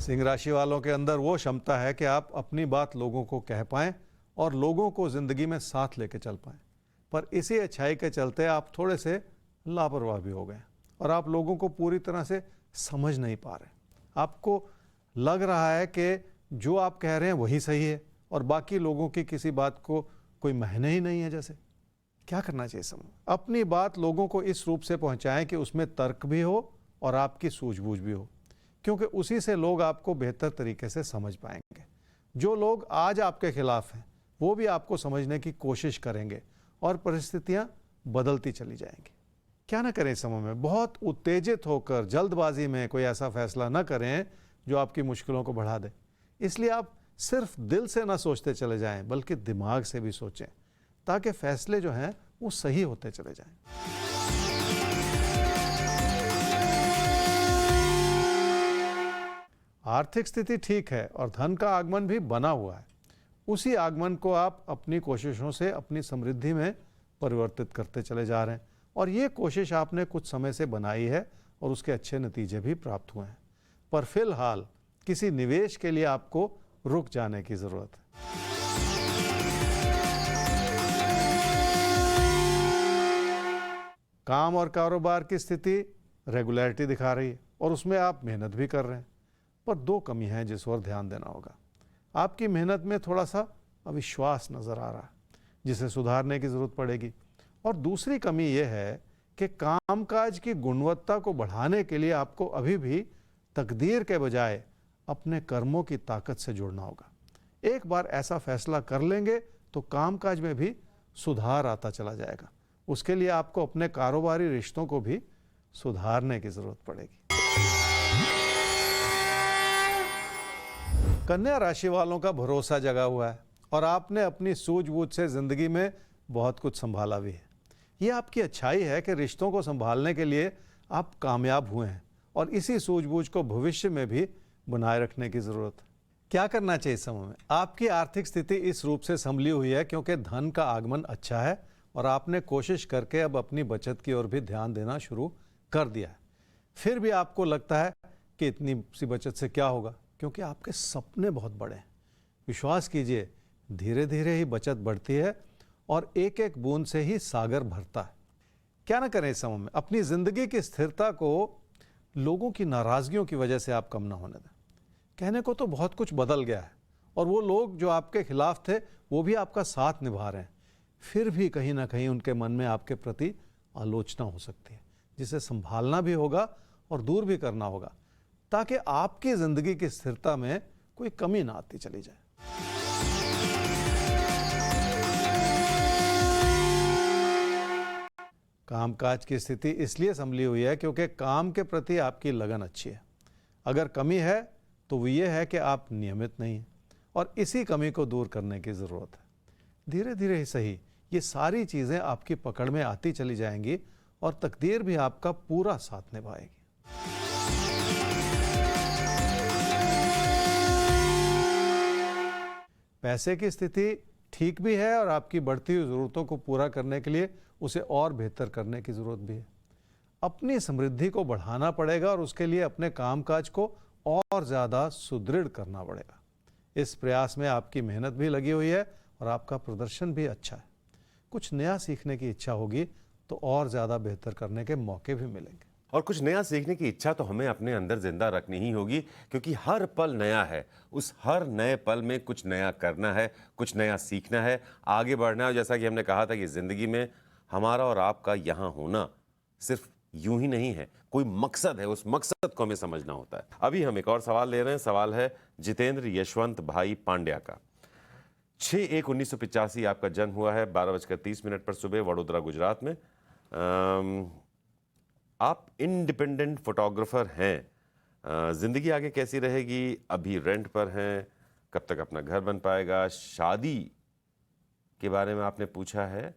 सिंह राशि वालों के अंदर वो क्षमता है कि आप अपनी बात लोगों को कह पाएं और लोगों को ज़िंदगी में साथ लेके चल पाएं। पर इसी अच्छाई के चलते आप थोड़े से लापरवाह भी हो गए और आप लोगों को पूरी तरह से समझ नहीं पा रहे। आपको लग रहा है कि जो आप कह रहे हैं वही सही है और बाकी लोगों की किसी बात को कोई मायने ही नहीं है। जैसे क्या करना चाहिए समय? अपनी बात लोगों को इस रूप से पहुंचाएं कि उसमें तर्क भी हो और आपकी सूझबूझ भी हो, क्योंकि उसी से लोग आपको बेहतर तरीके से समझ पाएंगे। जो लोग आज आपके खिलाफ हैं वो भी आपको समझने की कोशिश करेंगे और परिस्थितियां बदलती चली जाएंगी। क्या ना करें इस समय में? बहुत उत्तेजित होकर जल्दबाजी में कोई ऐसा फैसला न करें जो आपकी मुश्किलों को बढ़ा दे। इसलिए आप सिर्फ दिल से ना सोचते चले जाएं बल्कि दिमाग से भी सोचें, ताकि फैसले जो हैं वो सही होते चले जाएं। आर्थिक स्थिति ठीक है और धन का आगमन भी बना हुआ है। उसी आगमन को आप अपनी कोशिशों से अपनी समृद्धि में परिवर्तित करते चले जा रहे हैं और ये कोशिश आपने कुछ समय से बनाई है और उसके अच्छे नतीजे भी प्राप्त हुए हैं। पर फिलहाल किसी निवेश के लिए आपको रुक जाने की जरूरत है। काम और कारोबार की स्थिति रेगुलरिटी दिखा रही है और उसमें आप मेहनत भी कर रहे हैं, पर दो कमी हैं जिस पर ध्यान देना होगा। आपकी मेहनत में थोड़ा सा अविश्वास नजर आ रहा है जिसे सुधारने की जरूरत पड़ेगी। और दूसरी कमी यह है कि कामकाज की गुणवत्ता को बढ़ाने के लिए आपको अभी भी तकदीर के बजाय अपने कर्मों की ताकत से जुड़ना होगा। एक बार ऐसा फैसला कर लेंगे तो कामकाज में भी सुधार आता चला जाएगा। उसके लिए आपको अपने कारोबारी रिश्तों को भी सुधारने की जरूरत पड़ेगी। कन्या राशि वालों का भरोसा जगा हुआ है और आपने अपनी सूझबूझ से जिंदगी में बहुत कुछ संभाला भी है। ये आपकी अच्छाई है कि रिश्तों को संभालने के लिए आप कामयाब हुए हैं और इसी सूझबूझ को भविष्य में भी बनाए रखने की जरूरत है। क्या करना चाहिए इस समय में? आपकी आर्थिक स्थिति इस रूप से संभली हुई है क्योंकि धन का आगमन अच्छा है और आपने कोशिश करके अब अपनी बचत की ओर भी ध्यान देना शुरू कर दिया है। फिर भी आपको लगता है कि इतनी सी बचत से क्या होगा, क्योंकि आपके सपने बहुत बड़े हैं। विश्वास कीजिए, धीरे धीरे ही बचत बढ़ती है और एक एक बूंद से ही सागर भरता है। क्या ना करें इस समय में? अपनी जिंदगी की स्थिरता को लोगों की नाराजगियों की वजह से आप कम ना होने दें। कहने को तो बहुत कुछ बदल गया है और वो लोग जो आपके खिलाफ थे वो भी आपका साथ निभा रहे हैं। फिर भी कहीं ना कहीं उनके मन में आपके प्रति आलोचना हो सकती है, जिसे संभालना भी होगा और दूर भी करना होगा, ताकि आपकी जिंदगी की स्थिरता में कोई कमी ना आती चली जाए। कामकाज की स्थिति इसलिए संभली हुई है क्योंकि काम के प्रति आपकी लगन अच्छी है। अगर कमी है तो वो ये है कि आप नियमित नहीं हैं और इसी कमी को दूर करने की ज़रूरत है। धीरे धीरे ही सही ये सारी चीज़ें आपकी पकड़ में आती चली जाएंगी और तकदीर भी आपका पूरा साथ निभाएगी। पैसे की स्थिति ठीक भी है और आपकी बढ़ती हुई ज़रूरतों को पूरा करने के लिए उसे और बेहतर करने की ज़रूरत भी है। अपनी समृद्धि को बढ़ाना पड़ेगा और उसके लिए अपने कामकाज को और ज़्यादा सुदृढ़ करना पड़ेगा। इस प्रयास में आपकी मेहनत भी लगी हुई है और आपका प्रदर्शन भी अच्छा है। कुछ नया सीखने की इच्छा होगी तो और ज़्यादा बेहतर करने के मौके भी मिलेंगे। और कुछ नया सीखने की इच्छा तो हमें अपने अंदर जिंदा रखनी ही होगी, क्योंकि हर पल नया है। उस हर नए पल में कुछ नया करना है, कुछ नया सीखना है, आगे बढ़ना है। जैसा कि हमने कहा था कि ज़िंदगी में हमारा और आपका यहाँ होना सिर्फ यूं ही नहीं है, कोई मकसद है। उस मकसद को हमें समझना होता है। अभी हम एक और सवाल ले रहे हैं। सवाल है जितेंद्र यशवंत भाई पांड्या का। 6/1/1985 आपका जन्म हुआ है, 12:30 पर सुबह, वडोदरा, गुजरात में। आप इंडिपेंडेंट फोटोग्राफर हैं। ज़िंदगी आगे कैसी रहेगी? अभी रेंट पर हैं, कब तक अपना घर बन पाएगा? शादी के बारे में आपने पूछा है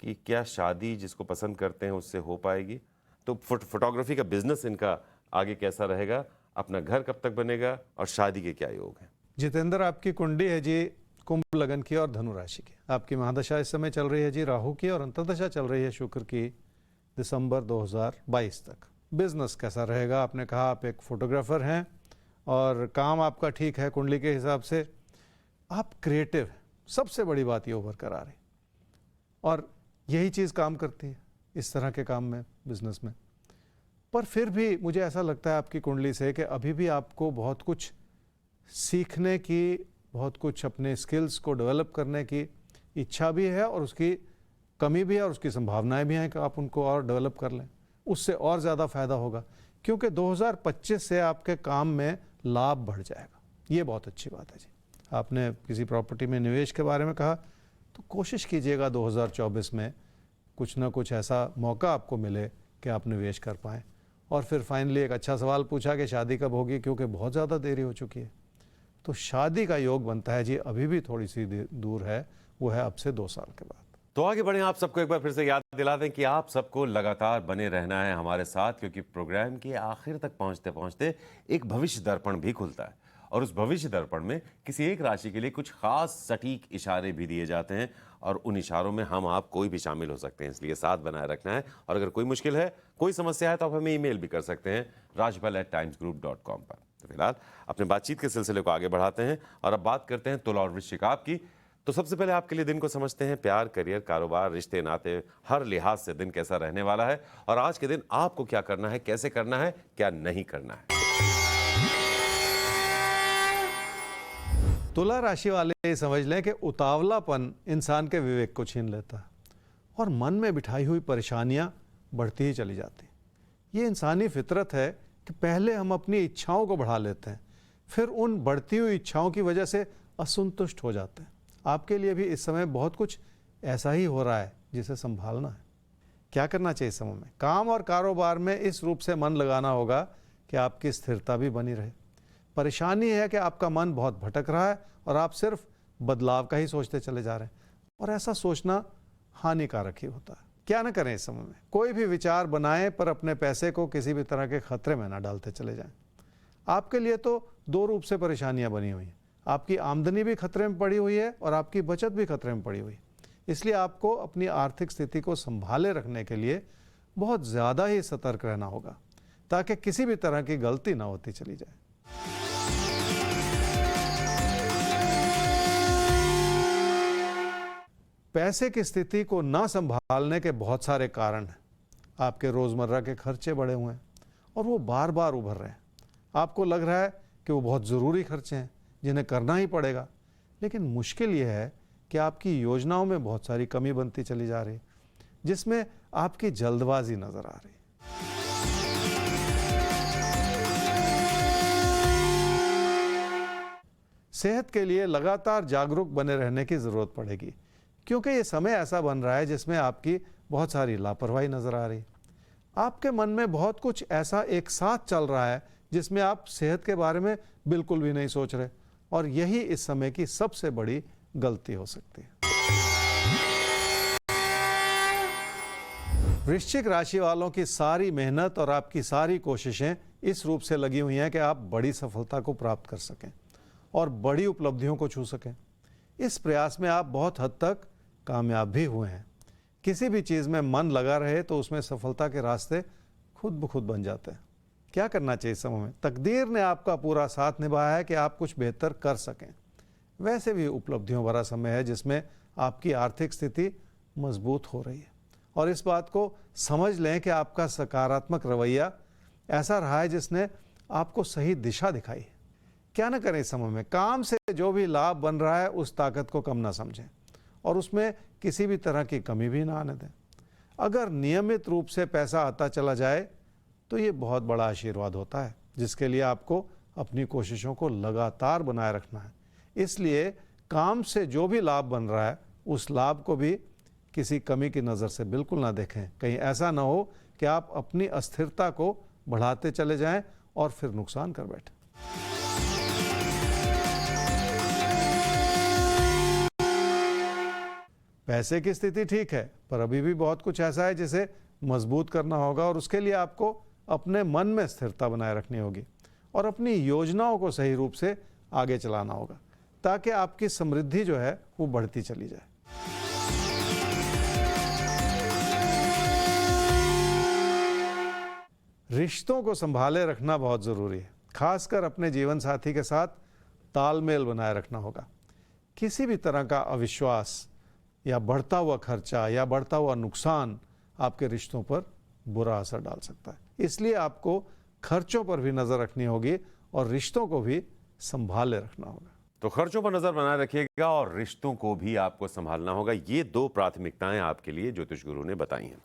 कि क्या शादी जिसको पसंद करते हैं उससे हो पाएगी? तो फोटोग्राफी का बिजनेस इनका आगे कैसा रहेगा? अपना घर कब तक बनेगा? और शादी के क्या योग हैं? जितेंद्र, आपकी कुंडली है जी कुंभ लगन की और धनु राशि की। आपकी महादशा इस समय चल रही है जी राहु की और अंतर्दशा चल रही है शुक्र की दिसंबर 2022 तक। बिजनेस कैसा रहेगा? आपने कहा आप एक फोटोग्राफर हैं और काम आपका ठीक है कुंडली के हिसाब से, आप क्रिएटिव हैं, सबसे बड़ी बात ये उभर कर आ रही, और यही चीज़ काम करती है इस तरह के काम में, बिजनेस में। पर फिर भी मुझे ऐसा लगता है आपकी कुंडली से कि अभी भी आपको बहुत कुछ सीखने की, बहुत कुछ अपने स्किल्स को डेवलप करने की इच्छा भी है, और उसकी कमी भी है, और उसकी संभावनाएं भी हैं कि आप उनको और डेवलप कर लें, उससे और ज़्यादा फ़ायदा होगा, क्योंकि 2025 से आपके काम में लाभ बढ़ जाएगा। ये बहुत अच्छी बात है जी। आपने किसी प्रॉपर्टी में निवेश के बारे में कहा, तो कोशिश कीजिएगा 2024 में कुछ ना कुछ ऐसा मौका आपको मिले कि आप निवेश कर पाएँ। और फिर फाइनली एक अच्छा सवाल पूछा कि शादी कब होगी, क्योंकि बहुत ज़्यादा देरी हो चुकी है। तो शादी का योग बनता है जी, अभी भी थोड़ी सी दूर है, वो है अब से 2 साल के बाद। तो आगे बढ़े, आप सबको एक बार फिर से याद दिला दें कि आप सबको लगातार बने रहना है हमारे साथ, क्योंकि प्रोग्राम के आखिर तक पहुंचते पहुंचते एक भविष्य दर्पण भी खुलता है, और उस भविष्य दर्पण में किसी एक राशि के लिए कुछ खास सटीक इशारे भी दिए जाते हैं, और उन इशारों में हम आप कोई भी शामिल हो सकते हैं, इसलिए साथ बनाए रखना है। और अगर कोई मुश्किल है, कोई समस्या है, तो आप हमें ईमेल भी कर सकते हैं rajpal@timesgroup.com पर। तो फिलहाल अपने बातचीत के सिलसिले को आगे बढ़ाते हैं और अब बात करते हैं तुला और वृश्चिक आपकी। तो सबसे पहले आपके लिए दिन को समझते हैं, प्यार, करियर, कारोबार, रिश्ते नाते, हर लिहाज से दिन कैसा रहने वाला है, और आज के दिन आपको क्या करना है, कैसे करना है, क्या नहीं करना है। तुला राशि वाले ये समझ लें कि उतावलापन इंसान के विवेक को छीन लेता है, और मन में बिठाई हुई परेशानियां बढ़ती ही चली जाती। ये इंसानी फितरत है कि पहले हम अपनी इच्छाओं को बढ़ा लेते हैं, फिर उन बढ़ती हुई इच्छाओं की वजह से असंतुष्ट हो जाते हैं। आपके लिए भी इस समय बहुत कुछ ऐसा ही हो रहा है जिसे संभालना है। क्या करना चाहिए इस समय में? काम और कारोबार में इस रूप से मन लगाना होगा कि आपकी स्थिरता भी बनी रहे। परेशानी है कि आपका मन बहुत भटक रहा है और आप सिर्फ बदलाव का ही सोचते चले जा रहे हैं, और ऐसा सोचना हानिकारक ही होता है। क्या ना करें इस समय में? कोई भी विचार बनाएं, पर अपने पैसे को किसी भी तरह के खतरे में ना डालते चले जाएं। आपके लिए तो 2 रूप से परेशानियां बनी हुई हैं। आपकी आमदनी भी खतरे में पड़ी हुई है और आपकी बचत भी खतरे में पड़ी हुई है। इसलिए आपको अपनी आर्थिक स्थिति को संभाले रखने के लिए बहुत ज़्यादा ही सतर्क रहना होगा, ताकि किसी भी तरह की गलती ना होती चली जाए। पैसे की स्थिति को ना संभालने के बहुत सारे कारण हैं। आपके रोज़मर्रा के खर्चे बढ़े हुए हैं और वो बार बार उभर रहे हैं। आपको लग रहा है कि वो बहुत ज़रूरी खर्चे हैं जिन्हें करना ही पड़ेगा, लेकिन मुश्किल ये है कि आपकी योजनाओं में बहुत सारी कमी बनती चली जा रही है, जिसमें आपकी जल्दबाजी नज़र आ रही है। सेहत के लिए लगातार जागरूक बने रहने की ज़रूरत पड़ेगी, क्योंकि ये समय ऐसा बन रहा है जिसमें आपकी बहुत सारी लापरवाही नज़र आ रही है। आपके मन में बहुत कुछ ऐसा एक साथ चल रहा है जिसमें आप सेहत के बारे में बिल्कुल भी नहीं सोच रहे, और यही इस समय की सबसे बड़ी गलती हो सकती है। वृश्चिक राशि वालों की सारी मेहनत और आपकी सारी कोशिशें इस रूप से लगी हुई हैं कि आप बड़ी सफलता को प्राप्त कर सकें और बड़ी उपलब्धियों को छू सकें। इस प्रयास में आप बहुत हद तक कामयाब भी हुए हैं। किसी भी चीज़ में मन लगा रहे तो उसमें सफलता के रास्ते खुद ब खुद बन जाते हैं। क्या करना चाहिए इस समय में? तकदीर ने आपका पूरा साथ निभाया है कि आप कुछ बेहतर कर सकें। वैसे भी उपलब्धियों भरा समय है जिसमें आपकी आर्थिक स्थिति मजबूत हो रही है, और इस बात को समझ लें कि आपका सकारात्मक रवैया ऐसा रहा है जिसने आपको सही दिशा दिखाई है। क्या ना करें इस समय में? काम से जो भी लाभ बन रहा है उस ताकत को कम ना समझें और उसमें किसी भी तरह की कमी भी ना आने दें। अगर नियमित रूप से पैसा आता चला जाए तो ये बहुत बड़ा आशीर्वाद होता है, जिसके लिए आपको अपनी कोशिशों को लगातार बनाए रखना है। इसलिए काम से जो भी लाभ बन रहा है उस लाभ को भी किसी कमी की नज़र से बिल्कुल ना देखें। कहीं ऐसा ना हो कि आप अपनी अस्थिरता को बढ़ाते चले जाएं और फिर नुकसान कर बैठें। पैसे की स्थिति ठीक है, पर अभी भी बहुत कुछ ऐसा है जिसे मजबूत करना होगा, और उसके लिए आपको अपने मन में स्थिरता बनाए रखनी होगी और अपनी योजनाओं को सही रूप से आगे चलाना होगा, ताकि आपकी समृद्धि जो है वो बढ़ती चली जाए। रिश्तों को संभाले रखना बहुत ज़रूरी है। खासकर अपने जीवन साथी के साथ तालमेल बनाए रखना होगा। किसी भी तरह का अविश्वास या बढ़ता हुआ खर्चा या बढ़ता हुआ नुकसान आपके रिश्तों पर बुरा असर डाल सकता है। इसलिए आपको खर्चों पर भी नज़र रखनी होगी और रिश्तों को भी संभाले रखना होगा। तो खर्चों पर नजर बनाए रखिएगा और रिश्तों को भी आपको संभालना होगा। ये 2 प्राथमिकताएं आपके लिए ज्योतिष गुरु ने बताई हैं।